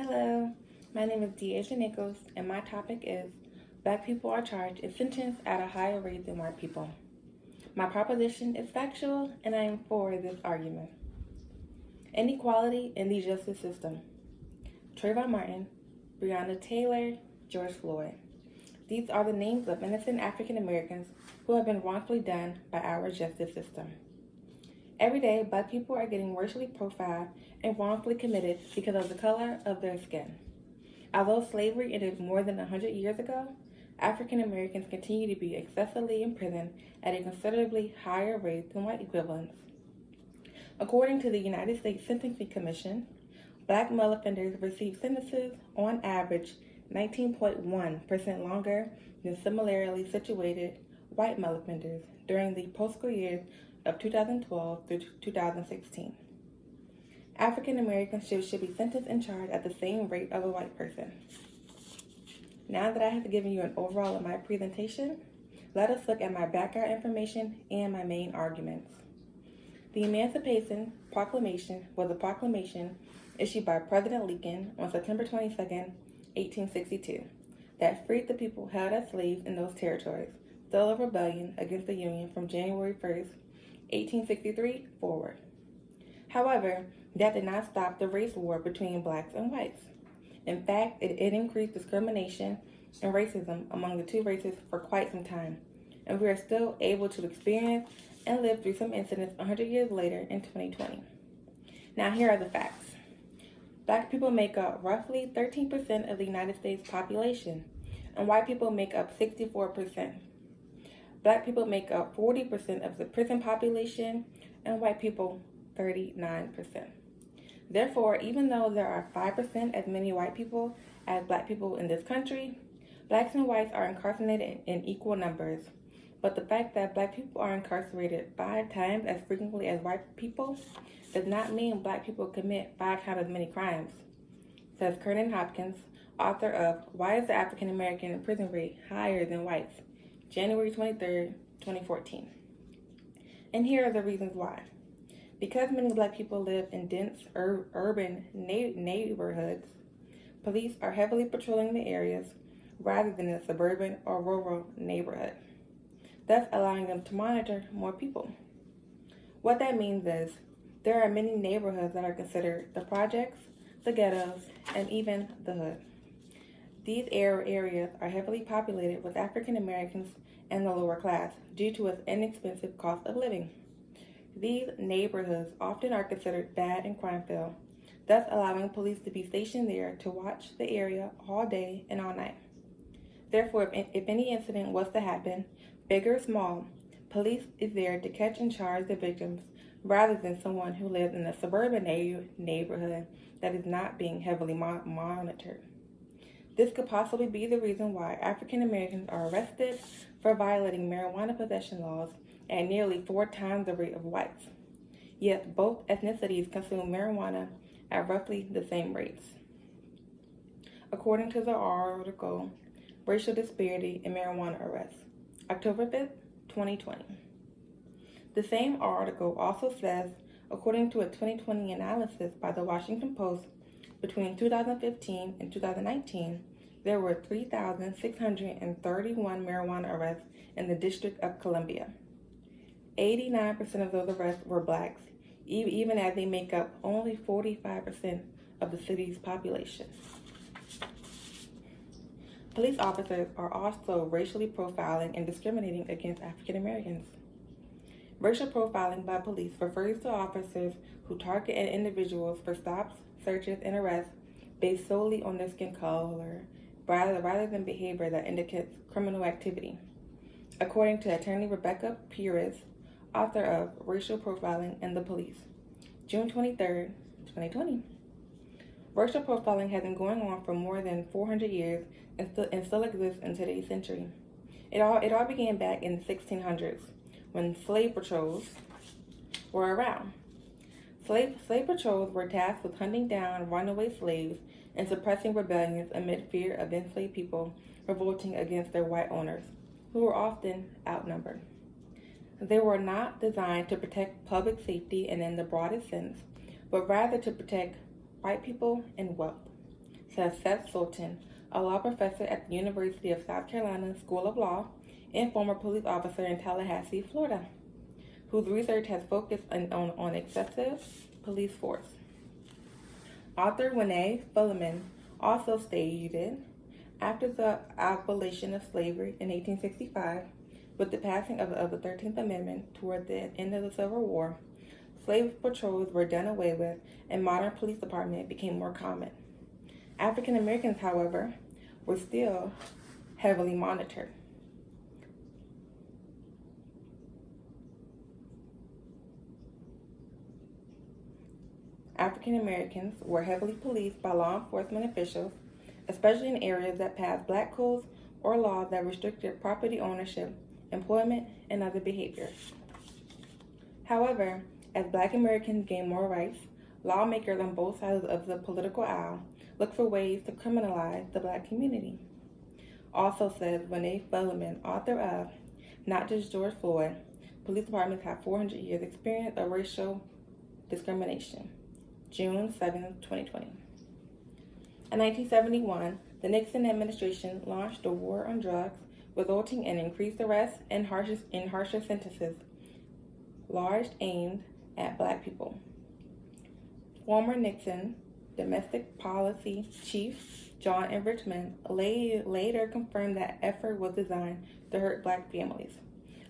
Hello, my name is Deasia Nichols, and my topic is Black people are charged and sentenced at a higher rate than white people. My proposition is factual, and I am for this argument. Inequality in the justice system. Trayvon Martin, Breonna Taylor, George Floyd. These are the names of innocent African Americans who have been wrongfully done by our justice system. Every day, Black people are getting racially profiled and wrongfully committed because of the color of their skin. Although slavery ended more than 100 years ago, African Americans continue to be excessively imprisoned at a considerably higher rate than white equivalents. According to the United States Sentencing Commission, Black male offenders receive sentences on average 19.1% longer than similarly situated white male offenders during the post-school years of 2012 through 2016. African Americans should be sentenced and charged at the same rate of a white person. Now that I have given you an overall of my presentation, let us look at my background information and my main arguments. The Emancipation Proclamation was a proclamation issued by President Lincoln on September 22, 1862, that freed the people held as slaves in those territories, still a rebellion against the Union from January 1st, 1863 forward. However, that did not stop the race war between blacks and whites. In fact, it increased discrimination and racism among the two races for quite some time, and we are still able to experience and live through some incidents 100 years later in 2020. Now, here are the facts. Black people make up roughly 13% of the United States population, and white people make up 64%. Black people make up 40% of the prison population, and white people 39%. Therefore, even though there are 5% as many white people as black people in this country, blacks and whites are incarcerated in equal numbers. But the fact that black people are incarcerated 5 times as frequently as white people does not mean black people commit 5 times as many crimes, says Kernan Hopkins, author of Why is the African American Prison Rate Higher Than Whites? January 23, 2014. And here are the reasons why. Because many black people live in dense urban neighborhoods, police are heavily patrolling the areas rather than a suburban or rural neighborhood, thus allowing them to monitor more people. What that means is there are many neighborhoods that are considered the projects, the ghettos, and even the hood. These areas are heavily populated with African Americans and the lower class due to its inexpensive cost of living. These neighborhoods often are considered bad and crime-filled, thus allowing police to be stationed there to watch the area all day and all night. Therefore, if any incident was to happen, big or small, police is there to catch and charge the victims rather than someone who lives in a suburban neighborhood that is not being heavily monitored. This could possibly be the reason why African Americans are arrested for violating marijuana possession laws at nearly 4 times the rate of whites. Yet both ethnicities consume marijuana at roughly the same rates. According to the article, Racial Disparity in Marijuana Arrests, October 5th, 2020. The same article also says, according to a 2020 analysis by the Washington Post, between 2015 and 2019, there were 3,631 marijuana arrests in the District of Columbia. 89% of those arrests were blacks, even as they make up only 45% of the city's population. Police officers are also racially profiling and discriminating against African Americans. Racial profiling by police refers to officers who target individuals for stops, searches, and arrests based solely on their skin color rather than behavior that indicates criminal activity. According to attorney Rebecca Pires, author of Racial Profiling and the Police, June 23, 2020. Racial profiling has been going on for more than 400 years and still exists in today's century. It all began back in the 1600s when slave patrols were around. Slave patrols were tasked with hunting down runaway slaves and suppressing rebellions amid fear of enslaved people revolting against their white owners, who were often outnumbered. They were not designed to protect public safety and in the broadest sense, but rather to protect white people and wealth. says Seth Sultan, a law professor at the University of South Carolina School of Law and former police officer in Tallahassee, Florida, whose research has focused on excessive police force. Author Renee Fullerman also stated, after the abolition of slavery in 1865, with the passing of the 13th Amendment toward the end of the Civil War, slave patrols were done away with and modern police department became more common. African Americans, however, were still heavily monitored. African Americans were heavily policed by law enforcement officials, especially in areas that passed black codes or laws that restricted property ownership, employment, and other behaviors. However, as Black Americans gained more rights, lawmakers on both sides of the political aisle looked for ways to criminalize the Black community. Also says Renee Fullerman, author of Not Just George Floyd, Police Departments Have 400 Years Experience of Racial Discrimination, June 7, 2020. In 1971, the Nixon administration launched a war on drugs, resulting in increased arrests and harsher sentences, largely aimed at Black people. Former Nixon domestic policy chief John N. Richmond later confirmed that effort was designed to hurt Black families.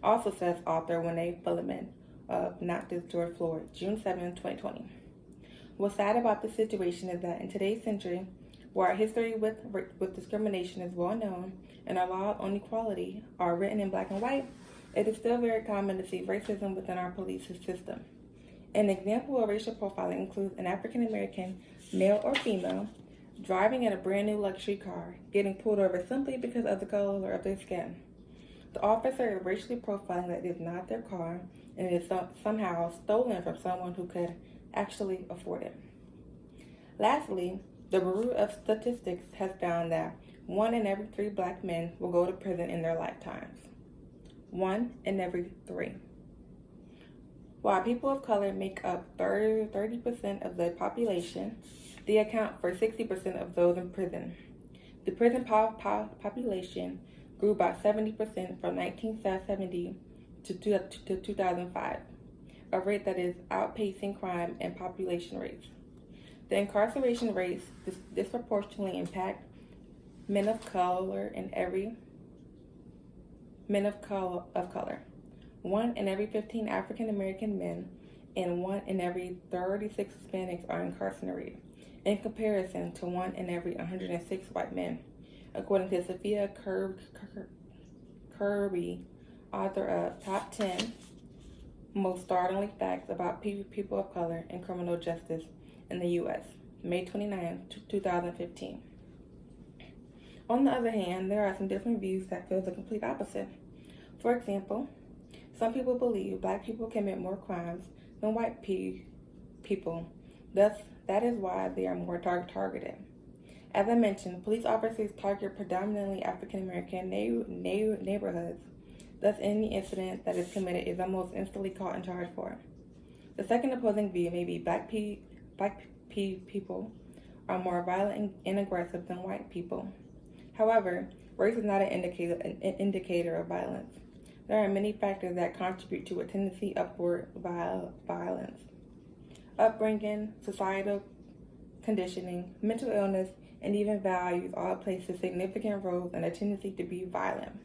Also says author Renee Fullerman of Not Just George Floyd, June 7, 2020. What's sad about the situation is that in today's century, where our history with discrimination is well known and our laws on equality are written in black and white, it is still very common to see racism within our police system. An example of racial profiling includes an African American, male or female, driving in a brand new luxury car, getting pulled over simply because of the color of their skin. The officer is racially profiling that it is not their car and it is somehow stolen from someone who could actually afford it. Lastly, the Bureau of Statistics has found that 1 in every 3 Black men will go to prison in their lifetimes. 1 in every 3. While people of color make up 30% of the population, they account for 60% of those in prison. The prison population grew by 70% from 1970 to 2005, a rate that is outpacing crime and population rates. The incarceration rates disproportionately impact men of color. 1 in every 15 African American men and 1 in every 36 Hispanics are incarcerated, in comparison to 1 in every 106 white men, according to Sophia Kirby, author of Top 10 Most Startling Facts About People of Color in Criminal Justice in the U.S., May 29, 2015. On the other hand, there are some different views that feel the complete opposite. For example, some people believe Black people commit more crimes than white people. Thus, that is why they are more targeted. As I mentioned, police officers target predominantly African American neighborhoods. Thus, any incident that is committed is almost instantly caught and charged for. The second opposing view may be Black people are more violent and aggressive than white people. However, race is not an indicator of violence. There are many factors that contribute to a tendency upward violence. Upbringing, societal conditioning, mental illness, and even values all play significant roles in a tendency to be violent.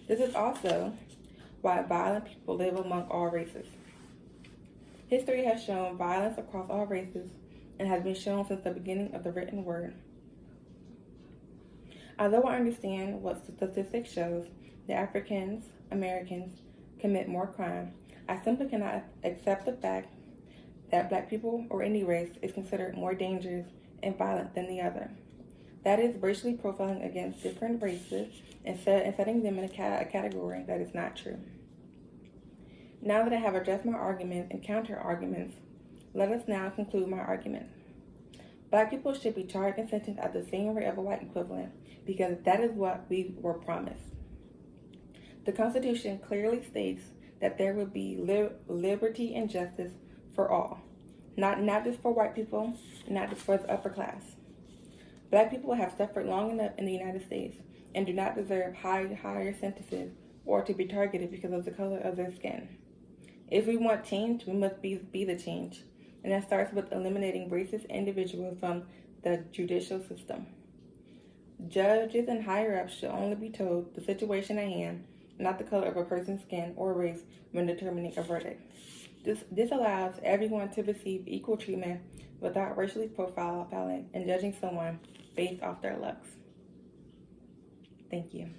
This is also why violent people live among all races. History has shown violence across all races and has been shown since the beginning of the written word. Although I understand what statistics shows that African Americans commit more crime, I simply cannot accept the fact that Black people or any race is considered more dangerous and violent than the other. That is racially profiling against different races and setting them in a category that is not true. Now that I have addressed my arguments and counter-arguments, let us now conclude my argument. Black people should be charged and sentenced at the same rate of a white equivalent because that is what we were promised. The Constitution clearly states that there will be liberty and justice for all, not just for white people, not just for the upper class. Black people have suffered long enough in the United States and do not deserve higher sentences or to be targeted because of the color of their skin. If we want change, we must be the change, and that starts with eliminating racist individuals from the judicial system. Judges and higher-ups should only be told the situation at hand, not the color of a person's skin or race when determining a verdict. This allows everyone to receive equal treatment without racially profiling and judging someone based off their looks. Thank you.